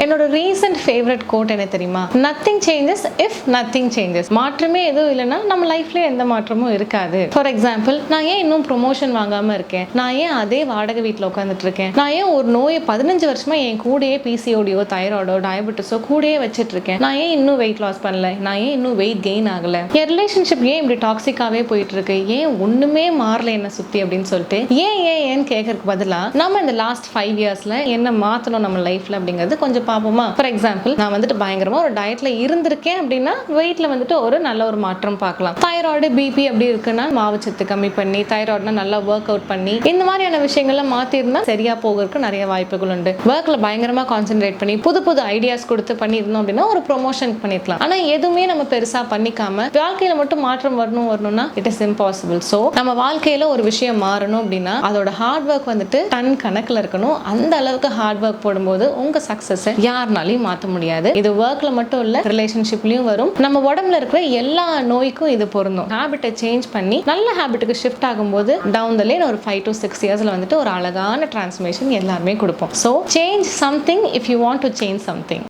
என்னோட recent favourite code என்ன தெரியுமா? Nothing changes if nothing changes. மாற்றமே எதுவும் இல்லைன்னா நம்ம லைஃப்ல எந்த மாற்றமும் இருக்காது. ஃபார் எக்ஸாம்பிள், நான் ஏன் இன்னும் ப்ரொமோஷன் வாங்காம இருக்கேன்? நான் ஏன் அதே வாடகை வீட்டில் உட்காந்துட்டு இருக்கேன்? நான் ஏன் ஒரு நோயை 15 வருஷமா என் கூடயே பிசிஓடியோ தைராய்டோ டயபெட்டிஸோ கூடயே வச்சுட்டு இருக்கேன்? நான் ஏன் இன்னும் வெயிட் லாஸ் பண்ணல? நான் ஏன் இன்னும் வெயிட் கெயின் ஆகல? என் ரிலேஷன்ஷிப் ஏன் இப்படி டாக்ஸிக்காவே போயிட்டு இருக்கு? ஏன் ஒண்ணுமே மாறல என்ன சுத்தி அப்படின்னு சொல்லிட்டு ஏன் கேட்கறதுக்கு பதிலா நம்ம இந்த லாஸ்ட் 5 இயர்ஸ்ல என்ன மாத்தணும் நம்ம லைஃப்ல அப்படிங்கிறது கொஞ்சம் பார்ப்போமா? ஃபார் எக்ஸாம்பிள், நான் வந்துட்டு பயங்கரமா ஒரு டயட்ல இருந்திருக்கேன் அப்படின்னா வெயிட்ல வந்துட்டு ஒரு நல்ல ஒரு மாற்றம் பார்க்கலாம். தைராய்டு பிபி அப்படி இருக்குன்னா மாவுச்சத்து கம்மி பண்ணி, தைராய்டுனா நல்லா ஒர்க் அவுட் பண்ணி, இந்த மாதிரியான விஷயங்கள்ல மாத்தி இருந்தா சரியா போகிறதுக்கு நிறைய வாய்ப்புகள் உண்டு. ஒர்க்ல பயங்கரமா கான்சென்ட்ரேட் பண்ணி புது ஐடியாஸ் கொடுத்து பண்ணிருந்தோம் அப்படின்னா ஒரு ப்ரொமோஷன் பண்ணிருக்கலாம். ஆனா எதுவுமே நம்ம பெருசா பண்ணிக்காம வாழ்க்கையில மட்டும் மாற்றம் வரணும்னா இட் இஸ் இம்பாசிபிள். சோ நம்ம வாழ்க்கையில ஒரு விஷயம் மாறணும் அப்படின்னா அதோட ஹார்ட் ஒர்க் வந்துட்டு டன் கணக்குல இருக்கணும். அந்த அளவுக்கு ஹார்ட் ஒர்க் போடும்போது உங்க சக்சஸ் யாருனாலையும் மாற்ற முடியாது. இது ஒர்க்ல மட்டும் இல்ல, ரிலேஷன்ஷிப்லயும் வரும். நம்ம உடம்புல இருக்கிற எல்லா நோய்க்கும் இது பொருந்தும். ஹாபிட்டை சேஞ்ச் பண்ணி நல்ல ஹாபிட்டுக்கு ஷிஃப்ட் ஆகும்போது டவுன் த லைன் ஒரு 5 to 6 இயர்ஸ்ல வந்துட்டு ஒரு அழகான டிரான்ஸ்ஃபர்மேஷன் எல்லாருமே கொடுப்போம். So change something if you want to change something.